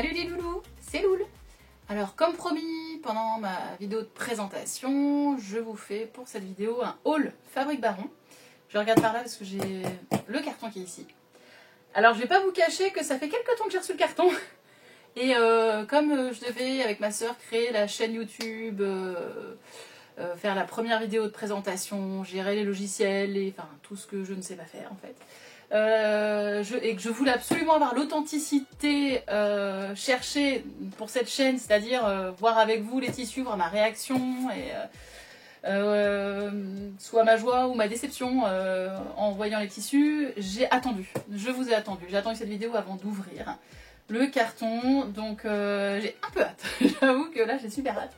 Salut les loulous, c'est Loul. Alors comme promis, pendant ma vidéo de présentation, je vous fais pour cette vidéo un haul Fabrique Baron. Je regarde par là parce que j'ai le carton qui est ici. Alors je vais pas vous cacher que ça fait quelques temps que j'ai reçu le carton. Et comme je devais avec ma soeur créer la chaîne YouTube, faire la première vidéo de présentation, gérer les logiciels, enfin tout ce que je ne sais pas faire en fait. Et que je voulais absolument avoir l'authenticité cherchée pour cette chaîne, c'est-à-dire voir avec vous les tissus, voir ma réaction et soit ma joie ou ma déception en voyant les tissus. J'ai attendu, je vous ai attendu, j'ai attendu cette vidéo avant d'ouvrir le carton, donc j'ai un peu hâte, j'avoue que là j'ai super hâte.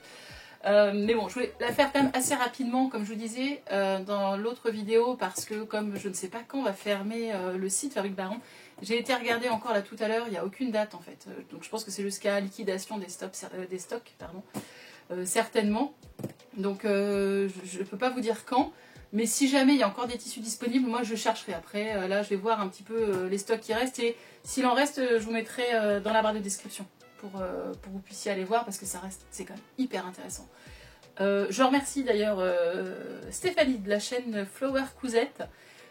Mais bon, je voulais la faire quand même assez rapidement, comme je vous disais dans l'autre vidéo, parce que comme je ne sais pas quand on va fermer le site Fabrique Baron, j'ai été regarder encore là tout à l'heure, il n'y a aucune date en fait. Donc je pense que c'est jusqu'à liquidation des stocks, certainement. Donc je ne peux pas vous dire quand, mais si jamais il y a encore des tissus disponibles, moi je chercherai après. Là je vais voir un petit peu les stocks qui restent, et s'il en reste, je vous mettrai dans la barre de description. Pour que vous puissiez aller voir, parce que c'est quand même hyper intéressant. Je remercie d'ailleurs Stéphanie de la chaîne Flower Cousette,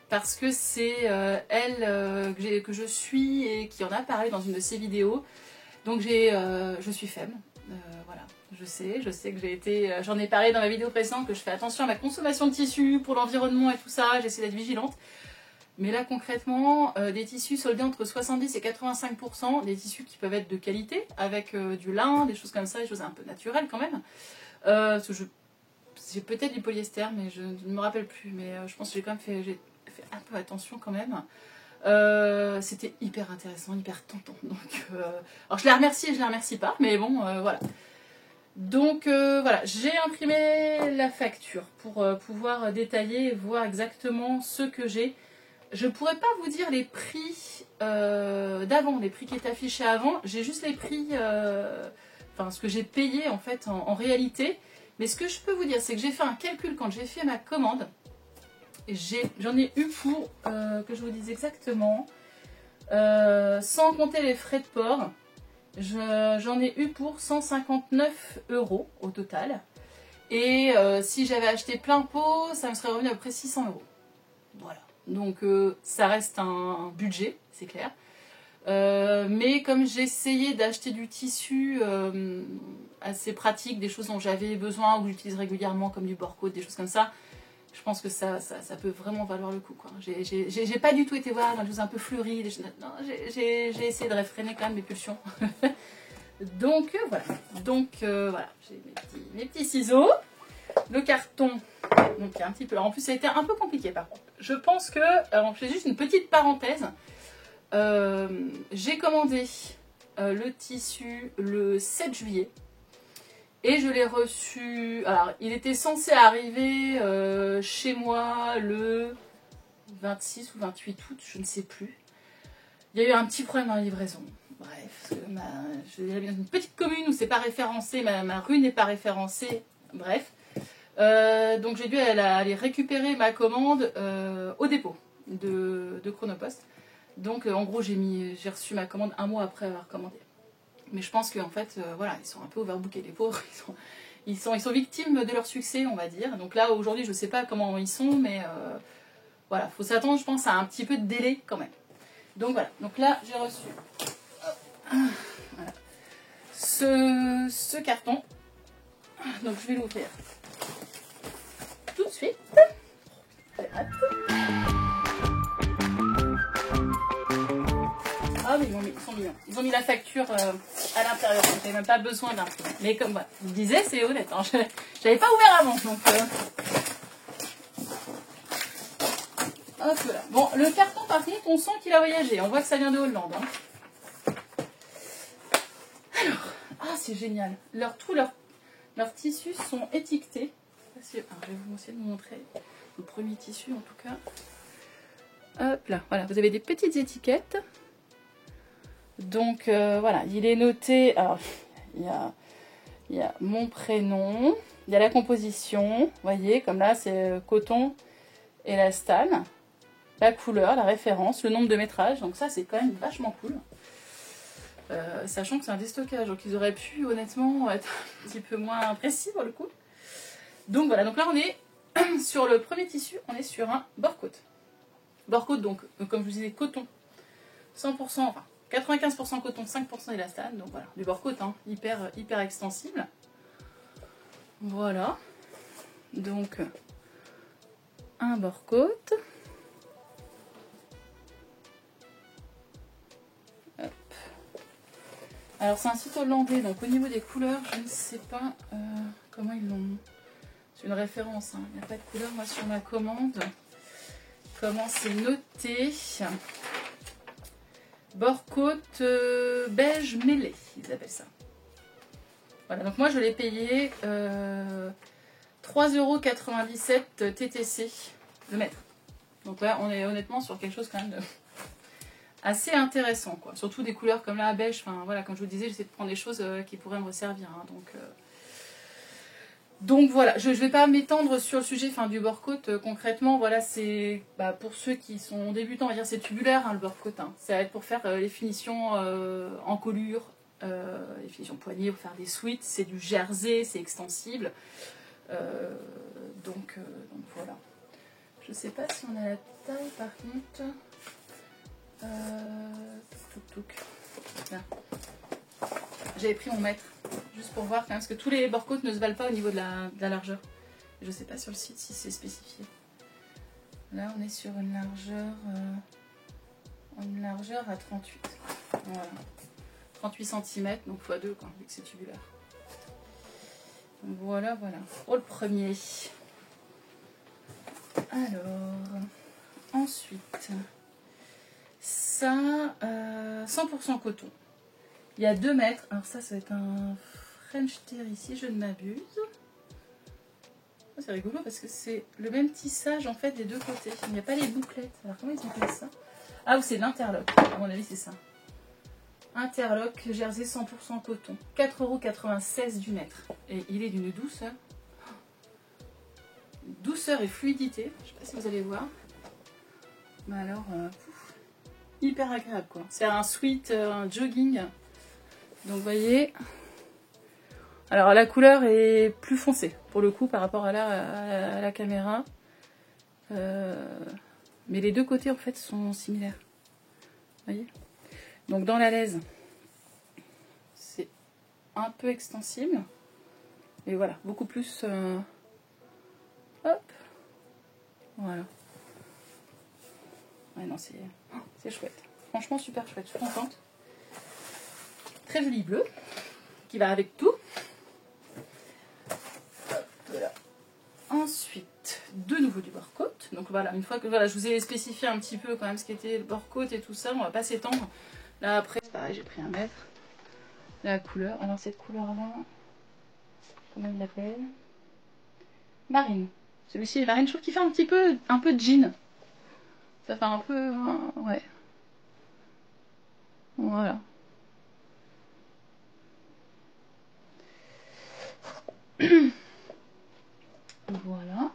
parce que c'est elle que je suis et qui en a parlé dans une de ses vidéos. Donc je suis faible, voilà, je sais que j'en ai parlé dans ma vidéo précédente, que je fais attention à ma consommation de tissus pour l'environnement et tout ça, j'essaie d'être vigilante. Mais là concrètement, des tissus soldés entre 70 et 85%, des tissus qui peuvent être de qualité, avec du lin, des choses comme ça, des choses un peu naturelles quand même. Parce que j'ai peut-être du polyester, mais je ne me rappelle plus, mais je pense que j'ai quand même fait un peu attention quand même. C'était hyper intéressant, hyper tentant. Donc, alors je les remercie et je les remercie pas, mais bon, voilà. Donc voilà, j'ai imprimé la facture pour pouvoir détailler et voir exactement ce que j'ai. Je ne pourrais pas vous dire les prix d'avant, les prix qui étaient affichés avant. J'ai juste les prix, enfin ce que j'ai payé en fait en réalité. Mais ce que je peux vous dire, c'est que j'ai fait un calcul quand j'ai fait ma commande. J'en ai eu pour, que je vous dise exactement, sans compter les frais de port, j'en ai eu pour 159 € au total. Et si j'avais acheté plein pot, ça me serait revenu à peu près 600 €. Voilà. Donc ça reste un budget, c'est clair. Mais comme j'ai essayé d'acheter du tissu assez pratique, des choses dont j'avais besoin ou que j'utilise régulièrement, comme du bord-côte, des choses comme ça, je pense que ça peut vraiment valoir le coup, quoi. J'ai pas du tout été voir dans des choses un peu fleuries. J'ai essayé de réfréner quand même mes pulsions. Donc voilà. Voilà, j'ai mes petits ciseaux. Le carton, donc il y a un petit peu. En plus, ça a été un peu compliqué par contre. Je pense que, alors, je fais juste une petite parenthèse. J'ai commandé le tissu le 7 juillet et je l'ai reçu. Alors, il était censé arriver chez moi le 26 ou 28 août, je ne sais plus. Il y a eu un petit problème dans la livraison. Bref, j'habite dans une petite commune où c'est pas référencé, ma rue n'est pas référencée. Bref. Donc j'ai dû aller récupérer ma commande au dépôt de Chronopost. Donc en gros j'ai reçu ma commande un mois après avoir commandé. Mais je pense qu'en fait voilà, ils sont un peu overbookés, les pauvres. Ils sont victimes de leur succès, on va dire. Donc là aujourd'hui je sais pas comment ils sont, mais voilà, faut s'attendre je pense à un petit peu de délai quand même. Donc voilà, donc là j'ai reçu voilà, ce carton. Donc je vais l'ouvrir tout de suite. Ah oui, ils sont mignons. Ils ont mis la facture à l'intérieur, donc j'avais même pas besoin d'imprimer. Mais comme voilà, je vous disais, c'est honnête, hein, j'avais pas ouvert avant, donc hop là. Bon, le carton par contre, on sent qu'il a voyagé, on voit que ça vient de Hollande. Hein. Alors, c'est génial. Tous leurs tissus sont étiquetés. Alors, je vais vous essayer de vous montrer le premier tissu en tout cas. Hop là, voilà, vous avez des petites étiquettes. Donc voilà, il est noté. Alors, il y a mon prénom, il y a la composition. Vous voyez, comme là, c'est coton élastane. La couleur, la référence, le nombre de métrages. Donc ça, c'est quand même vachement cool. Sachant que c'est un déstockage, donc ils auraient pu honnêtement être un petit peu moins précis pour le coup. Donc voilà, donc là on est sur le premier tissu, on est sur un bord côte. Bord côte, donc comme je vous disais, coton 100%, enfin 95% coton, 5% élastane, donc voilà, du bord côte, hein, hyper extensible. Voilà, donc un bord côte. Hop. Alors c'est un site hollandais, donc au niveau des couleurs, je ne sais pas comment ils l'ont. C'est une référence, hein. Il n'y a pas de couleur moi sur ma commande. Comment c'est noté? Bord côte beige mêlé, ils appellent ça. Voilà, donc moi je l'ai payé 3,97 € TTC le mètre. Donc là on est honnêtement sur quelque chose quand même de assez intéressant, quoi. Surtout des couleurs comme là beige, enfin voilà, comme je vous disais, j'essaie de prendre des choses qui pourraient me servir, hein, donc voilà, je ne vais pas m'étendre sur le sujet du bord côte. Concrètement, voilà, c'est pour ceux qui sont débutants, on va dire c'est tubulaire, hein, le bord côte. Hein. Ça va être pour faire les finitions en colure, les finitions poignées, pour faire des suites. C'est du jersey, c'est extensible. Donc voilà. Je ne sais pas si on a la taille par contre. J'avais pris mon mètre. Juste pour voir quand même, parce que tous les bord côtes ne se valent pas au niveau de la largeur. Je ne sais pas sur le site si c'est spécifié. Là, on est sur une largeur à 38. Voilà. 38 cm, donc x2, quoi, vu que c'est tubulaire. Donc voilà. Pour le premier. Alors, ensuite, ça, 100% coton. Il y a 2 mètres. Alors ça va être un French Terry, si je ne m'abuse. C'est rigolo parce que c'est le même tissage en fait des deux côtés. Il n'y a pas les bouclettes. Alors comment ils appellent ça? Ah, ou c'est l'interlock. À mon avis c'est ça. Interlock jersey 100% coton. 4,96 € du mètre. Et il est d'une douceur. Douceur et fluidité. Je ne sais pas si vous allez voir. Mais alors, hyper agréable quoi. C'est un sweat, un jogging. Donc vous voyez, alors la couleur est plus foncée pour le coup par rapport à la caméra, mais les deux côtés en fait sont similaires. Vous voyez, donc dans la laise c'est un peu extensible, et voilà, beaucoup plus. Hop, voilà. Ouais non c'est chouette, franchement super chouette, je suis contente. Très joli bleu qui va avec tout. Hop, voilà. Ensuite, de nouveau du bord côte. Donc voilà, une fois que je vous ai spécifié un petit peu quand même ce qu'était le bord côte et tout ça, on va pas s'étendre. Là après, pareil, j'ai pris un mètre. La couleur, alors cette couleur-là, comment il l'appelle? Marine. Celui-ci est marine, je trouve qu'il fait un peu de jean. Ça fait un peu, ouais. Voilà. Voilà.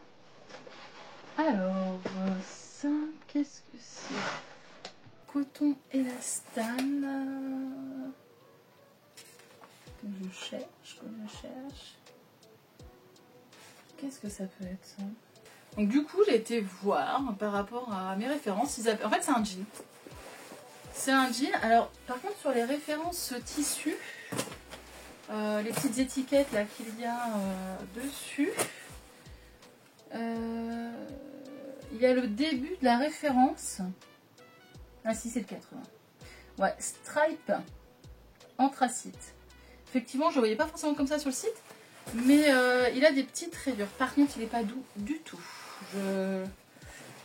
Alors, ça, qu'est-ce que c'est? Coton élastane. Que je cherche. Qu'est-ce que ça peut être ça? Donc du coup, j'ai été voir par rapport à mes références. En fait, c'est un jean. C'est un jean. Alors, par contre, sur les références tissus, les petites étiquettes là qu'il y a dessus, il y a le début de la référence. Ah si, c'est le 80. Ouais, stripe anthracite. Effectivement, je ne voyais pas forcément comme ça sur le site, mais il a des petites rayures. Par contre, il n'est pas doux du tout.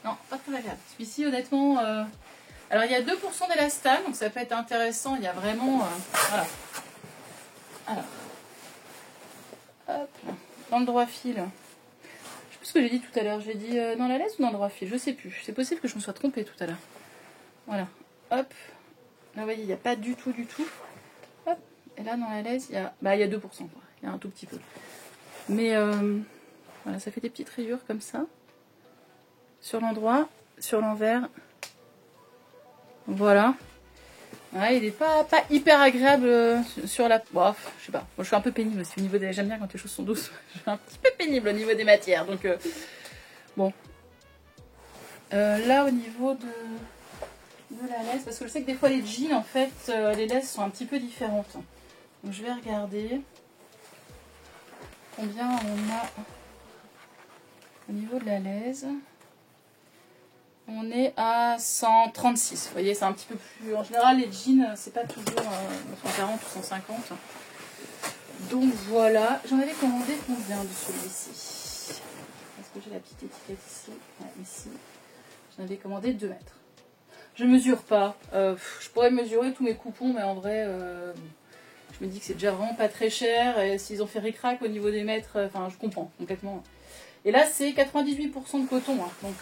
Non, pas très agréable. Celui-ci, honnêtement, alors il y a 2% d'élastane, donc ça peut être intéressant. Il y a vraiment, voilà. Alors, hop, dans le droit fil. Je sais plus ce que j'ai dit tout à l'heure. J'ai dit dans la laisse ou dans le droit fil, je sais plus. C'est possible que je me sois trompée tout à l'heure. Voilà, hop. Là, vous voyez, il n'y a pas du tout. Hop. Et là, dans la laisse, il y a, il y a 2%. Quoi. Il y a un tout petit peu. Mais voilà, ça fait des petites rayures comme ça. Sur l'endroit, sur l'envers. Voilà. Ouais, il est pas hyper agréable sur la... Bon, je sais pas, moi je suis un peu pénible aussi au niveau des... J'aime bien quand les choses sont douces. Je suis un petit peu pénible au niveau des matières, donc bon. Là, au niveau de la laisse, parce que je sais que des fois les jeans, en fait, les laisses sont un petit peu différentes. Donc je vais regarder combien on a au niveau de la laisse. On est à 136. Vous voyez, c'est un petit peu plus... En général, les jeans, c'est pas toujours 140 ou 150. Donc voilà. J'en avais commandé combien de celui-ci? Est-ce que j'ai la petite étiquette ici? Ouais, ici. J'en avais commandé 2 mètres. Je mesure pas. Je pourrais mesurer tous mes coupons, mais en vrai, je me dis que c'est déjà vraiment pas très cher. Et s'ils ont fait ric-rac au niveau des mètres, enfin, je comprends complètement. Et là, c'est 98% de coton. Hein, donc...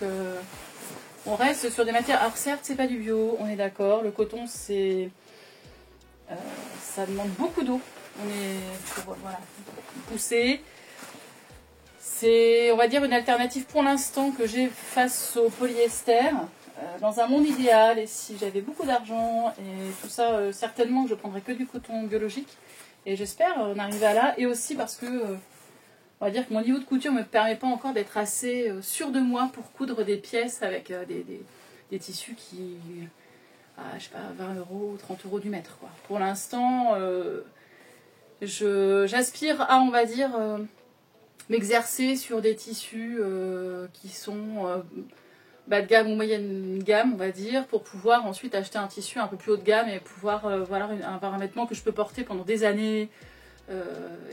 on reste sur des matières, alors certes c'est pas du bio, on est d'accord, le coton c'est, ça demande beaucoup d'eau, on est pour voilà, pousser, c'est on va dire une alternative pour l'instant que j'ai face au polyester, dans un monde idéal et si j'avais beaucoup d'argent et tout ça, certainement que je prendrais que du coton biologique et j'espère en arriver à là et aussi parce que on va dire que mon niveau de couture ne me permet pas encore d'être assez sûr de moi pour coudre des pièces avec des tissus qui, je sais pas, 20 euros, 30 euros du mètre, quoi. Pour l'instant, j'aspire à, on va dire, m'exercer sur des tissus qui sont bas de gamme ou moyenne gamme, on va dire, pour pouvoir ensuite acheter un tissu un peu plus haut de gamme et pouvoir voilà, avoir un vêtement que je peux porter pendant des années.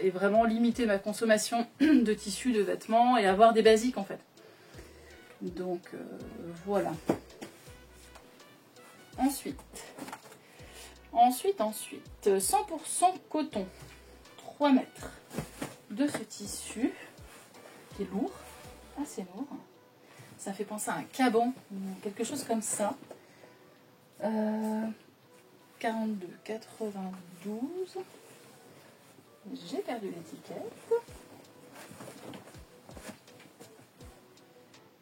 Et vraiment limiter ma consommation de tissus, de vêtements et avoir des basiques en fait. Donc voilà. Ensuite, 100% coton, 3 mètres de ce tissu qui est lourd, assez lourd. Ça fait penser à un caban ou quelque chose comme ça. 42, 92. J'ai perdu l'étiquette.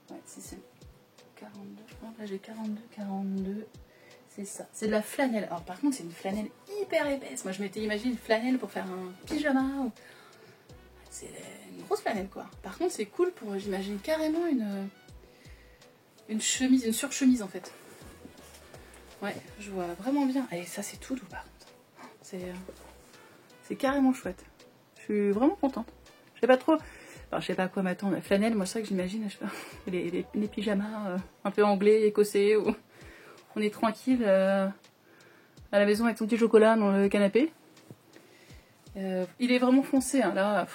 Ouais, c'est 42. Là j'ai 42, 42. C'est ça. C'est de la flanelle. Alors par contre, c'est une flanelle hyper épaisse. Moi, je m'étais imaginé une flanelle pour faire un pyjama. C'est une grosse flanelle, quoi. Par contre, c'est cool pour, j'imagine, carrément une chemise, une surchemise, en fait. Ouais, je vois vraiment bien. Et ça, c'est tout doux, par contre. C'est carrément chouette. Je suis vraiment contente. Je sais pas trop... Enfin, je sais pas à quoi m'attendre. La flanelle, moi, c'est vrai que j'imagine, je sais pas, les pyjamas un peu anglais, écossais, où on est tranquille à la maison avec son petit chocolat dans le canapé. Il est vraiment foncé, hein, là.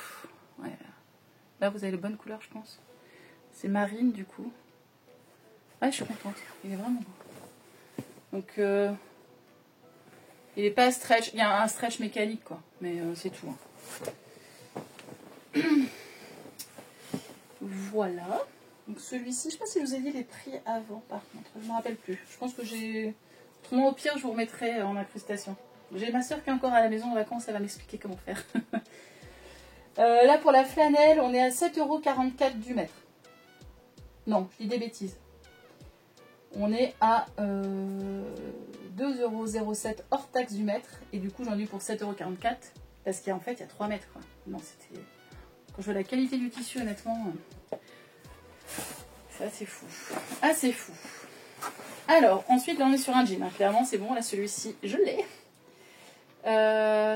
Ouais. Là, vous avez les bonnes couleurs, je pense. C'est marine, du coup. Ouais, je suis contente. Il est vraiment beau. Donc, il est pas stretch. Il y a un stretch mécanique, quoi. Mais c'est tout. Hein. Voilà. Donc celui-ci, je sais pas si je vous ai dit les prix avant, par contre. Je ne me rappelle plus. Je pense que j'ai... Autrement, au pire, je vous remettrai en incrustation. J'ai ma soeur qui est encore à la maison en vacances, elle va m'expliquer comment faire. Là, pour la flanelle, on est à 7,44 € du mètre. Non, je dis des bêtises. On est à 2,07 € hors taxe du mètre. Et du coup, j'en ai eu pour 7,44 €. Parce qu'en fait, il y a 3 mètres. Quoi. Non, c'était... Quand je vois la qualité du tissu, honnêtement, c'est assez fou. Assez fou. Alors, ensuite, on est sur un jean. Hein. Clairement, c'est bon. Là, celui-ci, je l'ai.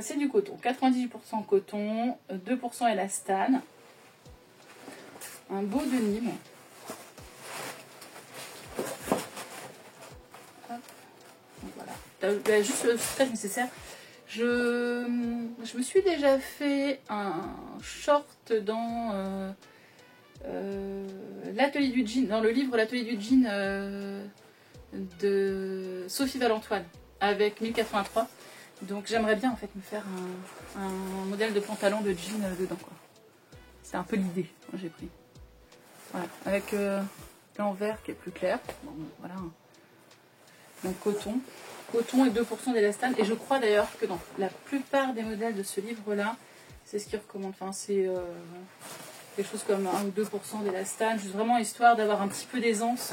C'est du coton. 98% coton, 2% élastane. Un beau denim. Hop. Voilà. Juste le stretch nécessaire. Je me suis déjà fait un short dans l'atelier du jean, dans le livre L'atelier du jean de Sophie Valentoine avec 1083. Donc j'aimerais bien en fait me faire un modèle de pantalon de jean dedans, quoi. C'est un peu l'idée que j'ai pris. Voilà, avec l'envers qui est plus clair. Bon, voilà. Donc coton et 2% d'élastane. Et je crois d'ailleurs que dans la plupart des modèles de ce livre-là, c'est ce qu'ils recommandent. Enfin, c'est quelque chose comme 1 ou 2% d'élastane, juste vraiment histoire d'avoir un petit peu d'aisance.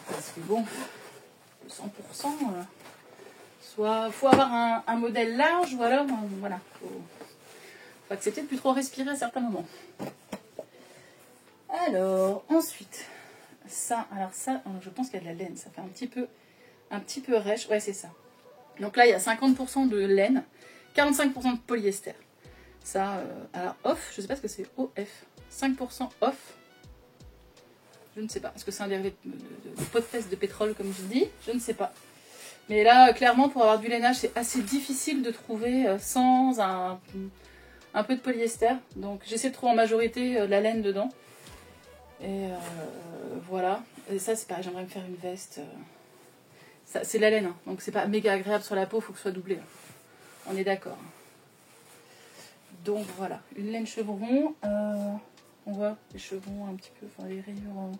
Parce que bon, 100%. Soit faut avoir un modèle large, ou alors voilà, faut accepter de plus trop respirer à certains moments. Alors ensuite, ça, je pense qu'il y a de la laine, ça fait un petit peu rêche, ouais c'est ça. Donc là il y a 50% de laine, 45% de polyester. Ça, alors off, je sais pas ce que c'est, OF, 5% off. Je ne sais pas, est-ce que c'est un dérivé de pot de fesses de pétrole comme je dis, je ne sais pas. Mais là, clairement, pour avoir du lainage, c'est assez difficile de trouver sans un peu de polyester. Donc j'essaie de trouver en majorité de la laine dedans. Et voilà. Et ça, c'est pareil, j'aimerais me faire une veste. C'est de la laine, hein. Donc c'est pas méga agréable sur la peau, il faut que ce soit doublé. On est d'accord. Donc voilà, une laine chevron. On voit les chevrons un petit peu, enfin les rayures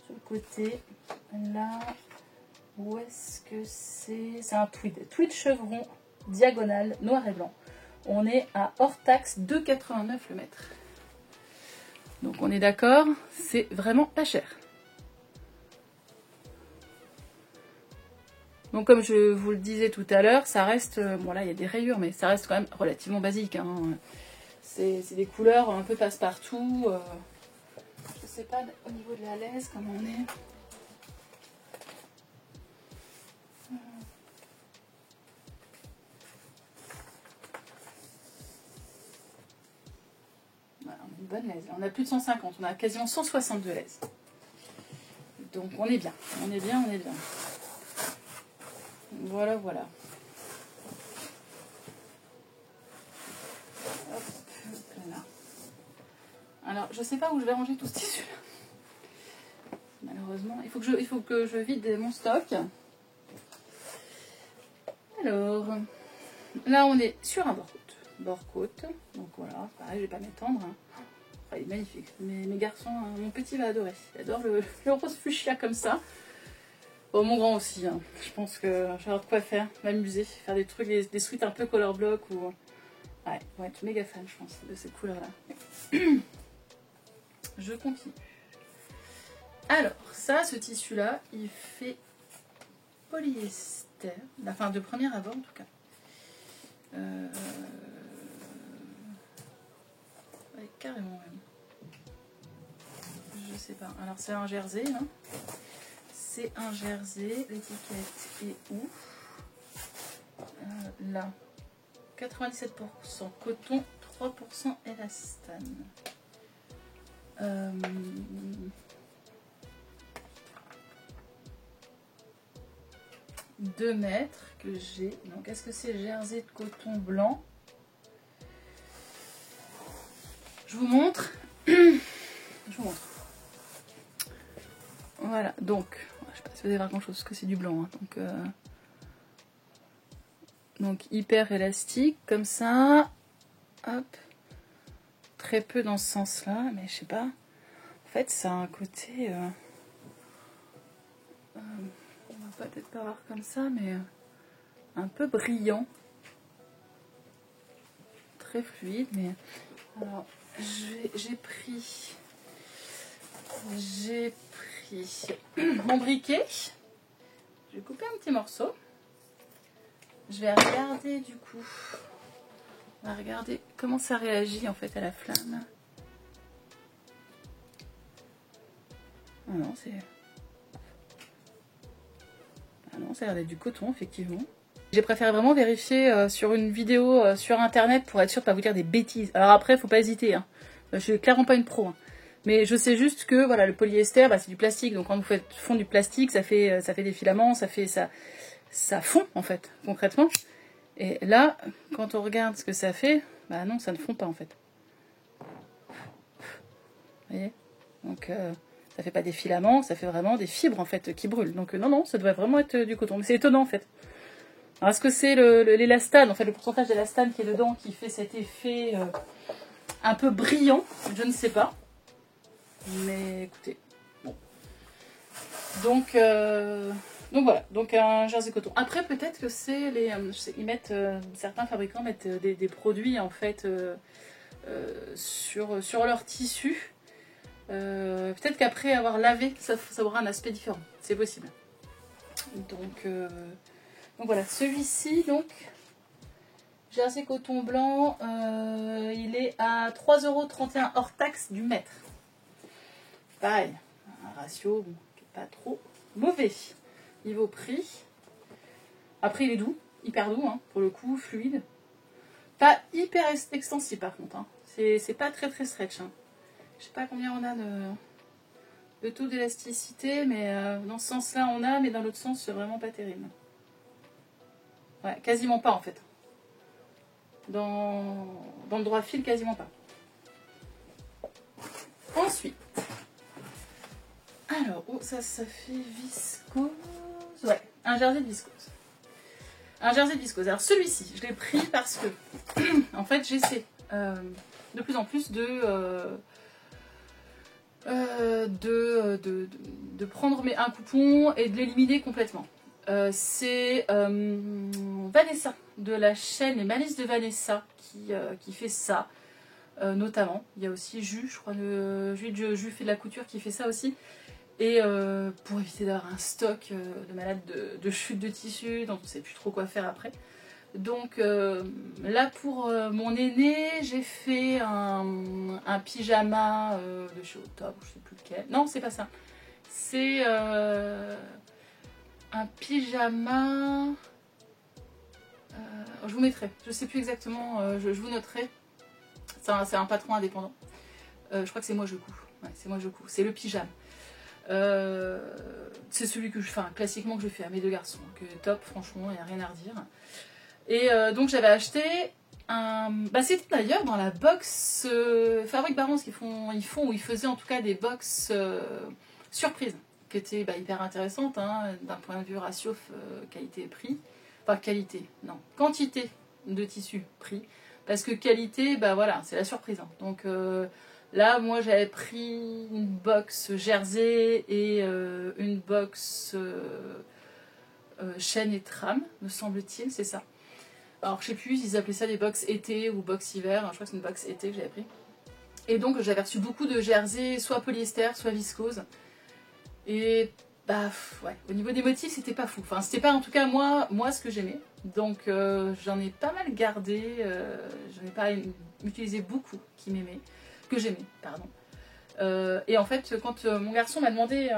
sur le côté. Là, où est-ce que c'est? C'est un tweed. Tweed chevron, diagonale, noir et blanc. On est à hors taxe 2,89 le mètre. Donc on est d'accord, c'est vraiment pas cher. Donc comme je vous le disais tout à l'heure, ça reste, bon là il y a des rayures, mais ça reste quand même relativement basique, hein. C'est des couleurs un peu passe-partout. Je sais pas au niveau de la laisse comment on est. Voilà, on a une bonne laisse. On a plus de 150, on a quasiment 162 laisses. Donc on est bien, on est bien, on est bien. Voilà, voilà. Hop, là. Alors, je sais pas où je vais ranger tout ce tissu là. Malheureusement, il faut que je vide mon stock. Alors, là on est sur un bord-côte. Donc voilà, pareil, je vais pas m'étendre. Hein. Oh, il est magnifique. Mes garçons, hein, mon petit va adorer. Il adore le rose fuchsia comme ça. Bon, mon grand aussi. Hein. Je pense que je vais avoir de quoi faire, m'amuser, faire des trucs, des suites un peu color block ou. Ouais, ils vont être méga fans, je pense, de cette couleur-là. Je continue. Alors, ça, ce tissu-là, il fait polyester. Enfin, de premier abord, en tout cas. Ouais, carrément même. Je sais pas. Alors, c'est un jersey, hein. C'est un jersey. L'étiquette est où? Là. 97% coton, 3% élastane. 2 mètres que j'ai. Donc, est-ce que c'est jersey de coton blanc? Je vous montre. Je vous montre. Voilà, donc, je sais pas si vous allez voir grand chose parce que c'est du blanc. Hein, donc, hyper élastique, comme ça. Hop. Très peu dans ce sens-là, mais je sais pas. En fait, ça a un côté. On va peut-être pas voir comme ça, mais un peu brillant. Très fluide, mais. Alors, j'ai pris mon briquet. Je vais couper un petit morceau. Je vais regarder du coup. On va regarder comment ça réagit en fait à la flamme. Ah non, c'est. Ah non, ça a l'air d'être du coton, effectivement. J'ai préféré vraiment vérifier sur une vidéo sur internet pour être sûre de ne pas vous dire des bêtises. Alors après, faut pas hésiter. Hein. Je suis clairement pas une pro. Hein. Mais je sais juste que voilà, le polyester, bah, c'est du plastique. Donc quand vous faites fondre du plastique, ça fait des filaments, ça fond en fait, concrètement. Et là, quand on regarde ce que ça fait, bah non, ça ne fond pas en fait. Vous voyez? Donc ça fait pas des filaments, ça fait vraiment des fibres en fait qui brûlent. Donc non, ça devrait vraiment être du coton. Mais c'est étonnant en fait. Alors est-ce que c'est l'élastane, en fait le pourcentage d'élastane qui est dedans qui fait cet effet un peu brillant? Je ne sais pas. Mais écoutez, bon. Donc voilà, donc un jersey coton. Après peut-être que c'est ils mettent, certains fabricants mettent des produits en fait sur leur tissu. Peut-être qu'après avoir lavé, ça aura un aspect différent. C'est possible. Donc voilà, celui-ci, donc, jersey coton blanc, il est à 3,31 € hors taxe du mètre. Pareil, un ratio bon, qui n'est pas trop mauvais. Niveau prix. Après, il est doux, hyper doux, hein, pour le coup, fluide. Pas hyper extensible par contre. Hein. C'est pas très très stretch. Hein. Je sais pas combien on a de taux d'élasticité, mais dans ce sens-là on a, mais dans l'autre sens c'est vraiment pas terrible. Ouais, quasiment pas en fait. Dans le droit fil, quasiment pas. Ensuite, alors, oh, ça fait viscose. Ouais, un jersey de viscose. Un jersey de viscose. Alors celui-ci, je l'ai pris parce que, en fait, j'essaie de plus en plus de prendre un coupon et de l'éliminer complètement. C'est Vanessa, de la chaîne Les Malices de Vanessa, qui fait ça, notamment. Il y a aussi Jus, je crois, Jus fait de la couture, qui fait ça aussi. Et pour éviter d'avoir un stock de malade de chute de tissu, dont on ne sait plus trop quoi faire après. Donc là pour mon aîné, j'ai fait un pyjama de chez Top, je ne sais plus lequel. Non, c'est pas ça. C'est un pyjama. Je vous mettrai. Je ne sais plus exactement. Je vous noterai. C'est un patron indépendant. Je crois que c'est Moi Je Couds. Ouais, c'est Moi Je Couds. C'est le pyjama. C'est celui que je fais, classiquement que je fais à mes deux garçons. Que Top, franchement, il n'y a rien à redire. Et donc j'avais acheté un. Bah, c'était d'ailleurs dans la box Fabric Barons ils faisaient en tout cas des box surprises qui étaient hyper intéressantes hein, d'un point de vue ratio qualité-prix. Enfin qualité, non, quantité de tissu prix. Parce que qualité, bah voilà, c'est la surprise. Hein. Donc là, moi j'avais pris une box jersey et une box chaîne et trame, me semble-t-il, c'est ça. Alors je sais plus, ils appelaient ça des box été ou box hiver, je crois que c'est une box été que j'avais pris. Et donc j'avais reçu beaucoup de jerseys, soit polyester, soit viscose. Et bah ouais, au niveau des motifs c'était pas fou. Enfin c'était pas en tout cas moi ce que j'aimais. Donc j'en ai pas mal gardé, j'en ai pas utilisé beaucoup que j'aimais, pardon. Et en fait quand mon garçon m'a demandé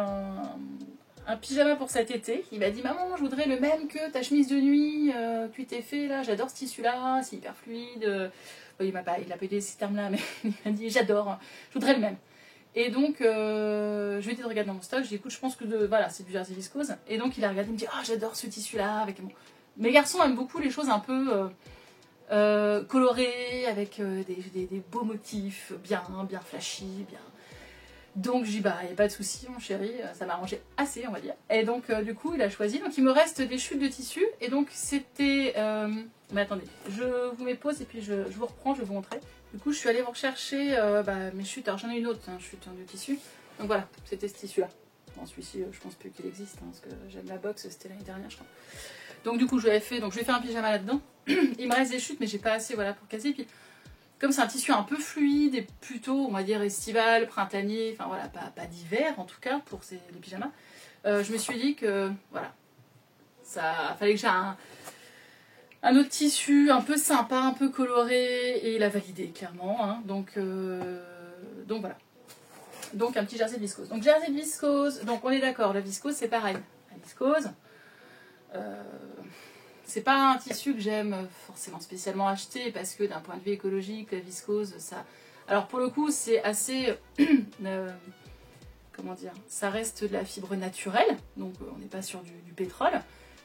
un pyjama pour cet été, il m'a dit maman je voudrais le même que ta chemise de nuit que tu t'es fait là, j'adore ce tissu là, c'est hyper fluide. Bon, il a pas dit ces termes là mais il m'a dit j'adore, je voudrais le même. Et donc je lui ai dit de regarder dans mon stock, je lui ai dit écoute je pense que voilà c'est du jersey viscose. Et donc il a regardé, il me dit oh j'adore ce tissu là avec mon... Mes garçons aiment beaucoup les choses un peu colorées avec des beaux motifs bien flashy, bien. Donc j'ai dit bah il n'y a pas de souci mon chéri, ça m'a arrangé assez on va dire. Et donc du coup il a choisi, donc il me reste des chutes de tissu et donc c'était... Mais attendez, je vous mets pause et puis je vous reprends, je vais vous montrer. Du coup je suis allée vous rechercher mes chutes, alors j'en ai une autre, chute de tissu. Donc voilà, c'était ce tissu là. Bon celui-ci je pense plus qu'il existe, hein, parce que j'aime la box, c'était l'année dernière je crois. Donc du coup je vais faire un pyjama là-dedans. Il me reste des chutes mais j'ai pas assez voilà, pour caser. Puis comme c'est un tissu un peu fluide et plutôt, on va dire, estival, printanier, enfin voilà, pas d'hiver en tout cas pour les pyjamas, je me suis dit que, voilà, ça fallait que j'ai un autre tissu un peu sympa, un peu coloré, et il a validé, clairement, hein, donc voilà. Donc un petit jersey de viscose. Donc jersey de viscose, donc on est d'accord, la viscose c'est pareil. La viscose... c'est pas un tissu que j'aime forcément spécialement acheter parce que d'un point de vue écologique, la viscose, ça... Alors pour le coup, c'est assez... comment dire, ça reste de la fibre naturelle, donc on n'est pas sur du pétrole,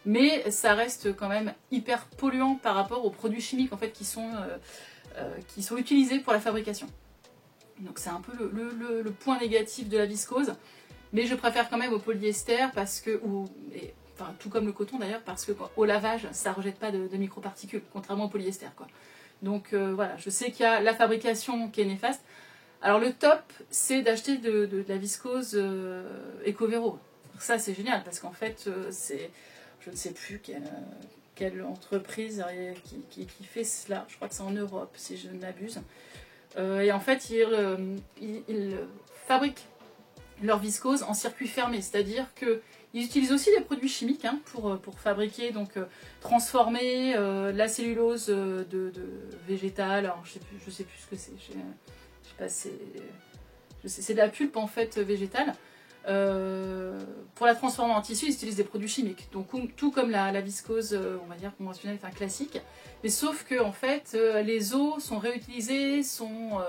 mais ça reste quand même hyper polluant par rapport aux produits chimiques en fait qui sont utilisés pour la fabrication. Donc c'est un peu le point négatif de la viscose, mais je préfère quand même au polyester parce que... Enfin, tout comme le coton d'ailleurs, parce que au lavage, ça ne rejette pas de microparticules, contrairement au polyester. Quoi. Donc voilà, je sais qu'il y a la fabrication qui est néfaste. Alors le top, c'est d'acheter de la viscose Ecovero. Ça c'est génial, parce qu'en fait, je ne sais plus quelle entreprise qui fait cela. Je crois que c'est en Europe, si je ne m'abuse. Et en fait, ils fabriquent leur viscose en circuit fermé, c'est-à-dire que Ils utilisent aussi des produits chimiques hein, pour fabriquer, donc transformer la cellulose de végétale. Alors je sais plus ce que c'est. Je sais pas, c'est de la pulpe en fait végétale. Pour la transformer en tissu, ils utilisent des produits chimiques. Donc tout comme la viscose, on va dire conventionnelle, enfin classique. Mais sauf que en fait, les eaux sont réutilisées, sont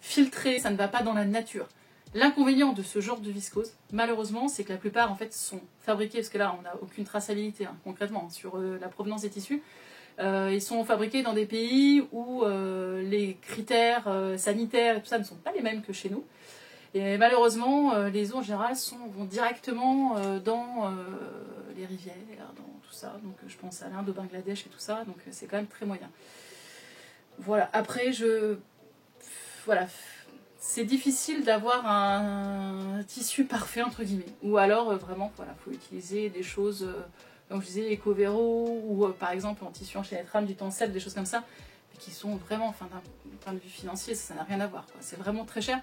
filtrées, ça ne va pas dans la nature. L'inconvénient de ce genre de viscose, malheureusement, c'est que la plupart en fait sont fabriqués, parce que là on n'a aucune traçabilité hein, concrètement sur la provenance des tissus. Ils sont fabriqués dans des pays où les critères sanitaires et tout ça ne sont pas les mêmes que chez nous. Et malheureusement, les eaux en général vont directement dans les rivières, dans tout ça. Donc je pense à l'Inde, au Bangladesh et tout ça. Donc c'est quand même très moyen. Voilà. Après, voilà. C'est difficile d'avoir un tissu parfait, entre guillemets. Ou alors, vraiment, voilà, faut utiliser des choses, comme je disais, Ecovero, ou par exemple en tissu en chaîne trame, du tencel, des choses comme ça, qui sont vraiment, enfin, d'un point de vue financier, ça n'a rien à voir. C'est vraiment très cher.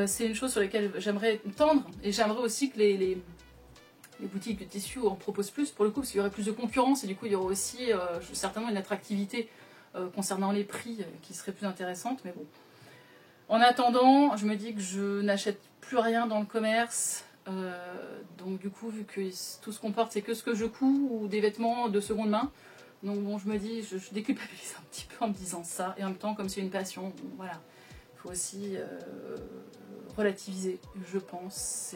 C'est une chose sur laquelle j'aimerais tendre, et j'aimerais aussi que les boutiques de tissu en proposent plus, pour le coup, parce qu'il y aurait plus de concurrence, et du coup, il y aurait aussi certainement une attractivité concernant les prix qui serait plus intéressante, mais bon. En attendant, je me dis que je n'achète plus rien dans le commerce. Donc du coup, vu que tout ce qu'on porte, c'est que ce que je couds ou des vêtements de seconde main. Donc bon, je me dis, je déculpabilise un petit peu en me disant ça. Et en même temps, comme c'est une passion, bon, voilà. Il faut aussi relativiser, je pense.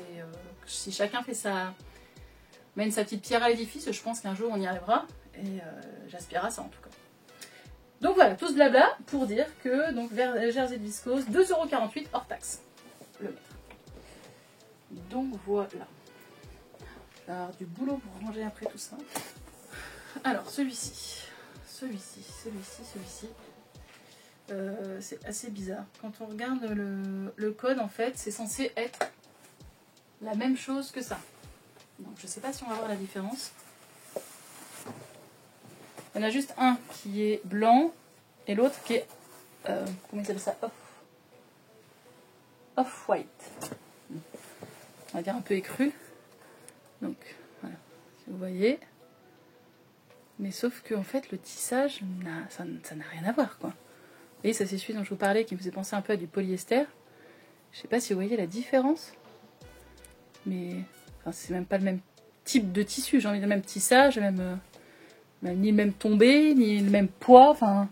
Si chacun mène sa petite pierre à l'édifice, je pense qu'un jour on y arrivera. Et j'aspire à ça en tout cas. Donc voilà, tout ce blabla pour dire que donc jersey de viscose, 2,48 € hors taxe. Le mètre. Donc voilà. Je vais avoir du boulot pour ranger après tout ça. Alors celui-ci. C'est assez bizarre. Quand on regarde le code, en fait, c'est censé être la même chose que ça. Donc je sais pas si on va voir la différence. Il y en a juste un qui est blanc et l'autre qui est, comment ils appellent ça, off-white. On va dire un peu écru. Donc voilà, si vous voyez. Mais sauf que en fait le tissage, ça n'a rien à voir quoi. Vous voyez, ça c'est celui dont je vous parlais qui me faisait penser un peu à du polyester. Je sais pas si vous voyez la différence. Mais enfin, c'est même pas le même type de tissu, j'ai envie de dire, le même tissage, ni le même tombé, ni le même poids, enfin,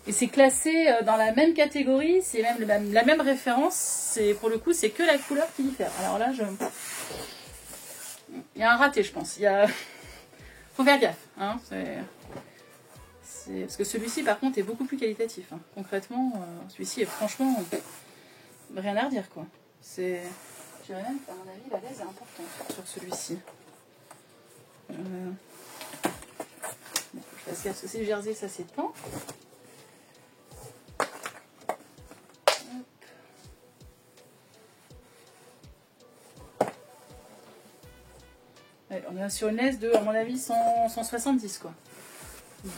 et c'est classé dans la même catégorie, c'est même la même référence, pour le coup c'est que la couleur qui diffère. Alors là, il y a un raté, je pense. Faut faire gaffe, hein. Parce que celui-ci par contre est beaucoup plus qualitatif. Hein. Concrètement, celui-ci est franchement rien à redire quoi. Je dirais même qu'à mon avis la laise est importante sur celui-ci. Bon, je fasse gaffe, parce que c'est du jersey, ça s'étend. Ouais, on est sur une laisse de, à mon avis, 170 quoi.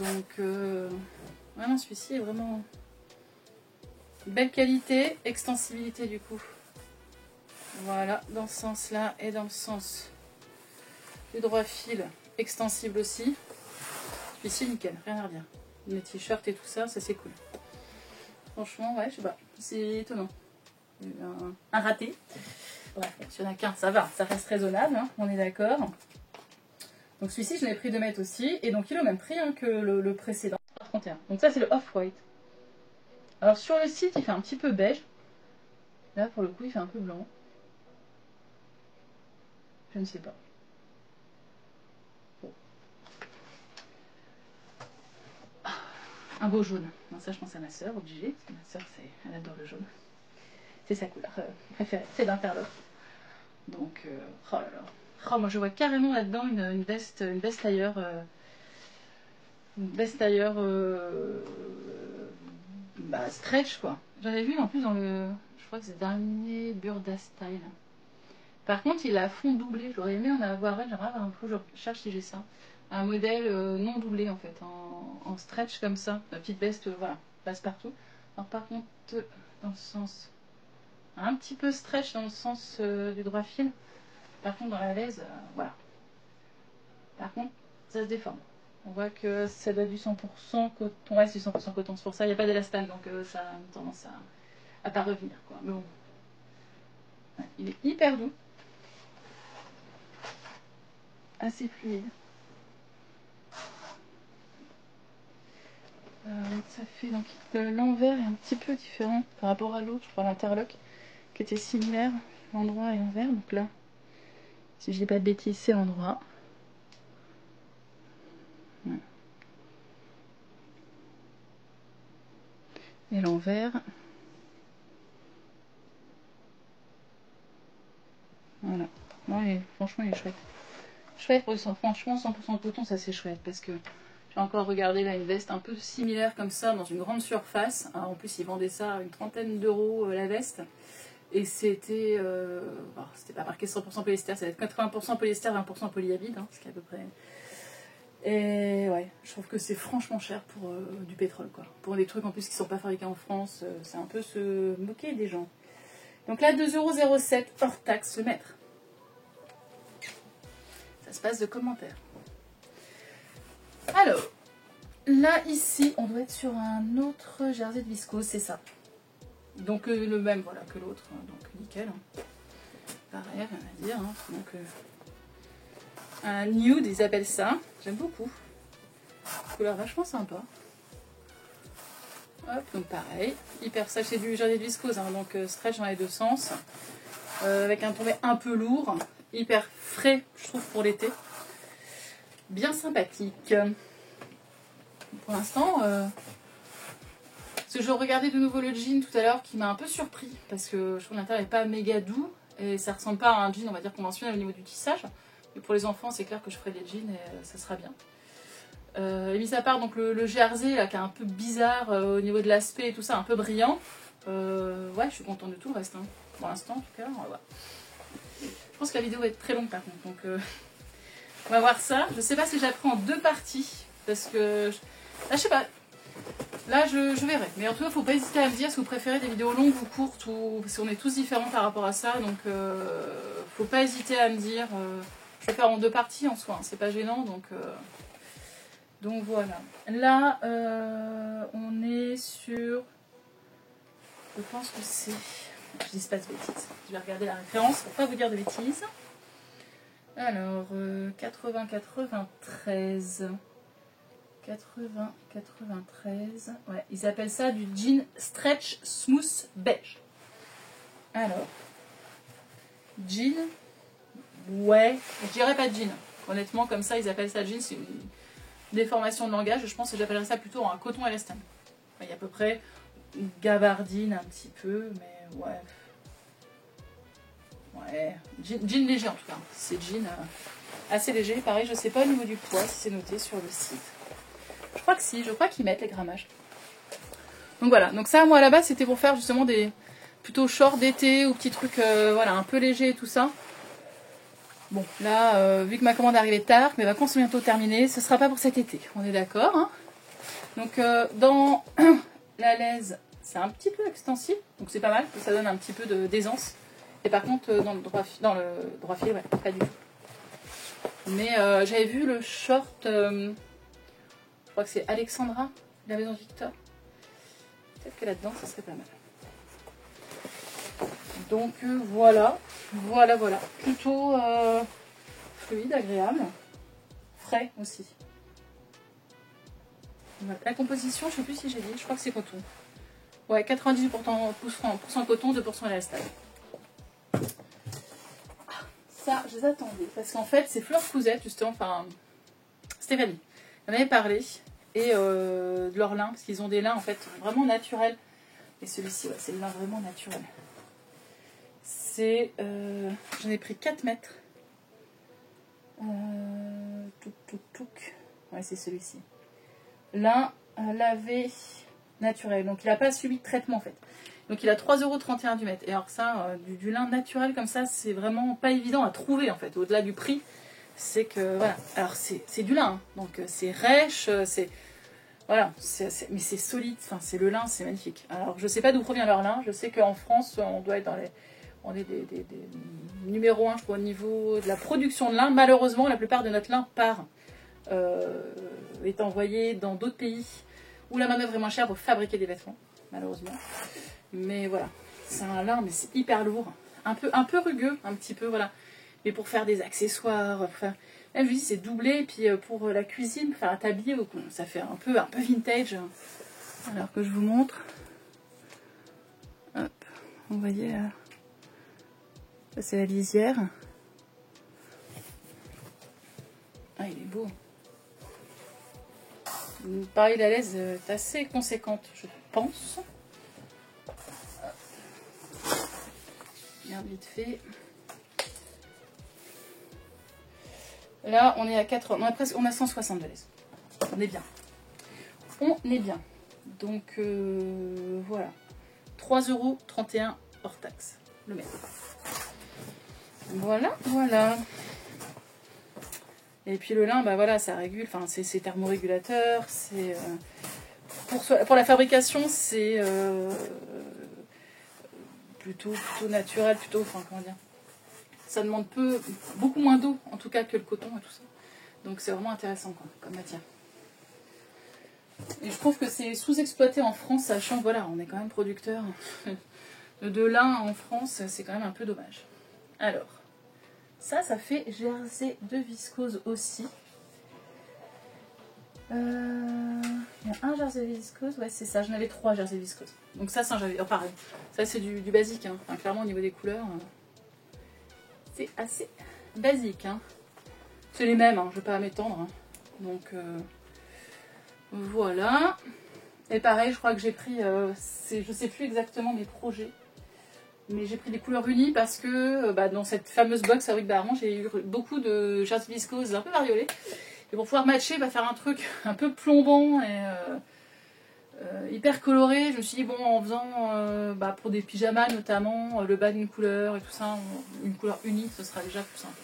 Donc, vraiment, celui-ci est vraiment belle qualité, extensibilité du coup. Voilà, dans ce sens-là et dans le sens du droit fil, extensible aussi. Celui-ci, nickel, rien à redire. Les t-shirts et tout ça, ça c'est cool. Franchement, ouais, je sais pas, c'est étonnant. Un raté. Bref, s'il y en a qu'un, ça va, ça reste raisonnable, hein, on est d'accord. Donc celui-ci, je l'ai pris 2 mètres aussi, et donc il est au même prix hein, que le précédent, 31. Donc ça, c'est le off-white. Alors sur le site, il fait un petit peu beige. Là, pour le coup, il fait un peu blanc. Je ne sais pas. Bon. Un beau jaune. Non, ça, je pense à ma soeur, obligée. Parce que ma soeur, elle adore le jaune. C'est sa couleur préférée. C'est d'interlock. Donc, oh là là. Oh, moi, je vois carrément là-dedans une veste tailleur. Une veste tailleur stretch, quoi. J'avais vu en plus dans je crois que c'est le dernier Burda Style. Par contre, il a fond doublé. J'aurais aimé en avoir un. J'aimerais avoir un peu. Je cherche si j'ai ça. Un modèle non doublé en fait, en stretch comme ça. La petite veste, voilà, passe partout. Alors par contre, dans le sens. Un petit peu stretch dans le sens du droit fil. Par contre, dans la laise, voilà. Par contre, ça se déforme. On voit que ça doit être du 100% coton. Ouais, c'est du 100% coton. C'est pour ça, il n'y a pas d'élastane, donc ça a tendance à pas revenir, quoi. Mais bon. Ouais, il est hyper doux. Assez fluide. Ça fait donc l'envers est un petit peu différent par rapport à l'autre, je crois l'interlock qui était similaire, l'endroit et l'envers. Donc là, si je dis pas de bêtises, c'est l'endroit. Ouais. Et l'envers. Voilà. Ouais, franchement, il est chouette. Chouette, franchement, 100% coton, ça c'est chouette parce que j'ai encore regardé là une veste un peu similaire comme ça dans une grande surface. Alors, en plus, ils vendaient ça à une trentaine d'euros la veste. Et c'était pas marqué 100% polyester, ça va être 80% polyester, 20% polyamide, hein, ce qui est à peu près. Et ouais, je trouve que c'est franchement cher pour du pétrole, quoi. Pour des trucs en plus qui sont pas fabriqués en France, c'est un peu se moquer des gens. Donc là, 2,07 € hors taxe le mètre. Ça se passe de commentaires. Alors, là, ici, on doit être sur un autre jersey de viscose, c'est ça. Donc le même, voilà, que l'autre, hein, donc nickel. Hein. Pareil, rien à dire. Hein. Donc un nude, ils appellent ça. J'aime beaucoup. Couleur vachement sympa. Hop, donc pareil, hyper sage, c'est du jersey de viscose, hein, donc stretch dans les deux sens. Avec un tombé un peu lourd, hyper frais, je trouve, pour l'été. Bien sympathique. Pour l'instant, parce que je regardais de nouveau le jean tout à l'heure qui m'a un peu surpris, parce que je trouve l'intérieur n'est pas méga doux, et ça ressemble pas à un jean, on va dire, conventionnel au niveau du tissage. Mais pour les enfants, c'est clair que je ferai des jeans et ça sera bien. Et mis à part donc le jersey là, qui est un peu bizarre au niveau de l'aspect et tout ça, un peu brillant. Ouais, je suis contente de tout le reste. Hein. Pour l'instant, en tout cas, on va voir. Je pense que la vidéo va être très longue par contre. Donc, on va voir ça. Je sais pas si j'apprends en deux parties. Parce que. Là, je sais pas. Là, je verrai. Mais en tout cas, faut pas hésiter à me dire si vous préférez des vidéos longues ou courtes. Ou... Parce qu'on est tous différents par rapport à ça. Donc, faut pas hésiter à me dire. Je vais faire en deux parties en soi. Hein. C'est pas gênant. Donc voilà. Là, on est sur... Je pense que c'est... Je dis pas de bêtises. Je vais regarder la référence pour pas vous dire de bêtises. Alors, 80-93. 80-93. Ouais, ils appellent ça du jean stretch smooth beige. Alors, jean. Ouais, je dirais pas jean. Honnêtement, comme ça, ils appellent ça jean. C'est une déformation de langage. Je pense que j'appellerais ça plutôt un coton élastane. Il y a à peu près une gabardine un petit peu, mais ouais. Ouais, jean léger en tout cas. C'est jean assez léger. Pareil, je sais pas au niveau du poids si c'est noté sur le site. Je crois que si, je crois qu'ils mettent les grammages. Donc voilà, donc ça, moi là-bas, c'était pour faire justement des plutôt shorts d'été ou petits trucs voilà, un peu légers et tout ça. Bon, là, vu que ma commande arrivait tard, mes vacances sont bientôt terminées, ce sera pas pour cet été, on est d'accord. Hein. Donc dans la laise, c'est un petit peu extensible, donc c'est pas mal, ça donne un petit peu d'aisance. Et par contre, dans le droit fil, ouais, pas du tout. Mais j'avais vu le short, je crois que c'est Alexandra, la maison Victor. Peut-être que là-dedans, ça serait pas mal. Donc voilà. Plutôt fluide, agréable. Frais aussi. Voilà. La composition, je sais plus si j'ai dit, je crois que c'est coton. Ouais, 98% coton, 2% élastane. Ça, je les attendais. Parce qu'en fait, c'est Fleur Cousette, justement, enfin, Stéphanie. Elle en avait parlé. Et de leur lin, parce qu'ils ont des lins, en fait, vraiment naturels. Et celui-ci, ouais, c'est le lin vraiment naturel. C'est... j'en ai pris 4 mètres. Ouais, c'est celui-ci. Lin lavé naturel. Donc, il n'a pas subi de traitement, en fait. Donc il a 3,31 € du mètre. Et alors ça, du lin naturel comme ça, c'est vraiment pas évident à trouver en fait. Au-delà du prix, c'est que voilà. Alors c'est du lin, hein. Donc c'est rêche, c'est voilà, mais c'est solide. Enfin c'est le lin, c'est magnifique. Alors je sais pas d'où provient leur lin. Je sais qu'en France, on doit être On est des numéro 1, je crois, au niveau de la production de lin. Malheureusement, la plupart de notre lin est envoyé dans d'autres pays où la main-d'œuvre est moins chère pour fabriquer des vêtements, malheureusement. Mais voilà, c'est un lin, mais c'est hyper lourd. Un peu rugueux, un petit peu, voilà. Mais pour faire des accessoires, pour faire... Là, je vous dis, c'est doublé. Et puis pour la cuisine, pour faire un tablier, ça fait un peu vintage. Alors que je vous montre. Hop, vous voyez là. Ça, c'est la lisière. Ah, il est beau. Pareil, la laisse est assez conséquente, je pense. Regarde vite fait. Là, on est à 80, on a 160 de laisse. On est bien. On est bien. Donc, voilà. 3,31 € hors taxe. Le mètre. Voilà, voilà. Et puis le lin, bah voilà, ça régule. Enfin, c'est thermorégulateur. C'est pour la fabrication, c'est plutôt naturel, plutôt. Enfin, comment dire. Ça demande beaucoup moins d'eau, en tout cas, que le coton et tout ça. Donc c'est vraiment intéressant quoi, comme matière. Et je trouve que c'est sous-exploité en France, sachant que voilà, on est quand même producteur de lin en France, c'est quand même un peu dommage. Alors, ça fait jersey de viscose aussi. Il y a un jersey de viscose, ouais c'est ça, j'en avais 3 jerseys de viscose. Donc ça j'avais, pareil, ça c'est du basique, hein. Enfin, clairement au niveau des couleurs, c'est assez basique. Hein. C'est les mêmes, hein. Je ne vais pas m'étendre. Hein. Donc voilà. Et pareil, je crois que j'ai pris, je ne sais plus exactement mes projets. Mais j'ai pris des couleurs unies parce que dans cette fameuse box avec Baron, j'ai eu beaucoup de jersey viscose un peu variolés. Et pour pouvoir matcher, faire un truc un peu plombant et hyper coloré, je me suis dit, bon, en faisant pour des pyjamas notamment, le bas d'une couleur et tout ça, une couleur unique, ce sera déjà plus simple.